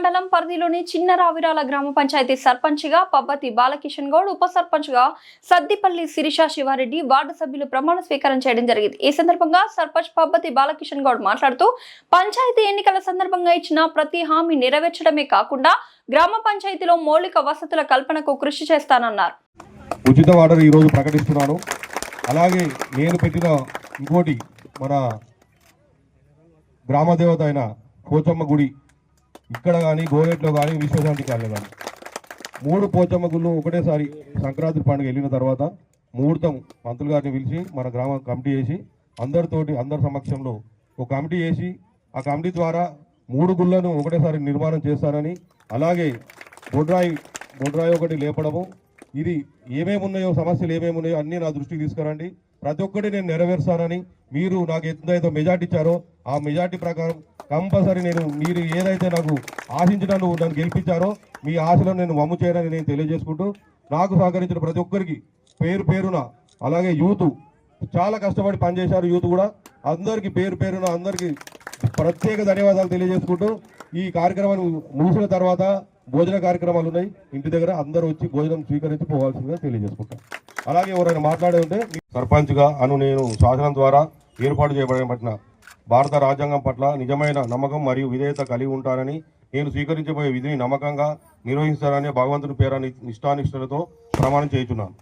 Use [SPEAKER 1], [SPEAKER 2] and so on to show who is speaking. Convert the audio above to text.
[SPEAKER 1] మండలం పరిధిలోని చిన్న రావిరాల గ్రామ పంచాయతీ సర్పంచ్గా పబ్బతి బాలకిషన్ గౌడ్, ఉప సర్పంచ్గా సద్దిపల్లి శిరీష శివారెడ్డి వార్డు సభ్యులు ప్రమాణ స్వీకారం చేయడం జరిగింది. ఈ సందర్భంగా సర్పంచ్ పబ్బతి బాలకిషన్ గౌడ్ మాట్లాడుతూ పంచాయతీ ఎన్నికల సందర్భంగా ఇచ్చిన ప్రతి హామీ నెరవేర్చడమే కాకుండా గ్రామ పంచాయతీలో మౌలిక వసతుల కల్పనకు కృషి చేస్తానన్నారు.
[SPEAKER 2] ఉచిత వాటర్ ఈరోజు ప్రకటిస్తున్నాను. అలాగే నేను పెట్టిన ఇంకోటి మన గ్రామ దేవత అయిన పోచమ్మ గుడి ఇక్కడ కానీ గోరేట్లో కానీ విశ్వశాంతి కాలనీ కానీ 3 పోచమ్మ గుళ్ళు ఒకటేసారి సంక్రాంతి పండుగ వెళ్ళిన తర్వాత ముహూర్తం మంత్రులు గారిని పిలిచి మన గ్రామ కమిటీ చేసి అందరి సమక్షంలో ఒక కమిటీ చేసి ఆ కమిటీ ద్వారా 3 గుళ్ళను ఒకటేసారి నిర్మాణం చేస్తారని, అలాగే బొడ్రాయి ఒకటి లేపడము, ఇది ఏమేమి ఉన్నాయో సమస్యలు ఏమేమి ఉన్నాయో అన్నీ నా దృష్టికి తీసుకురండి, ప్రతి ఒక్కటి నేను నెరవేరుస్తానని, మీరు నాకు ఎంతైతే మెజార్టీ ఇచ్చారో ఆ మెజార్టీ ప్రకారం కంపల్సరీ మీరు ఏదైతే నాకు ఆశించిన నన్ను గెలిపించారో మీ ఆశలను నేను వమ్ము చేయడానికి నేను తెలియజేసుకుంటూ, నాకు సహకరించిన ప్రతి ఒక్కరికి పేరున, అలాగే యూత్ చాలా కష్టపడి పనిచేశారు, యూత్ కూడా అందరికీ పేరున అందరికీ ప్రత్యేక ధన్యవాదాలు తెలియజేసుకుంటూ, ఈ కార్యక్రమాన్ని ముగిసిన తర్వాత భోజన కార్యక్రమాలు ఉన్నాయి ఇంటి దగ్గర, అందరూ వచ్చి భోజనం స్వీకరించి పోవాల్సిందిగా తెలియజేసుకుంటాం. అలాగే ఎవరైనా మాట్లాడే ఉంటే సర్పంచ్గా నేను శాసనం ద్వారా ఏర్పాటు చేయబడిన భారత రాజ్యాంగం పట్ల నిజమైన నమ్మకం మరియు విధేయత కలిగి ఉంటానని, నేను స్వీకరించబోయే విధిని నమ్మకంగా నిర్వహిస్తానని భగవంతుని పేర నిష్ఠానిష్టలతో ప్రమాణం చేయుచున్నాను.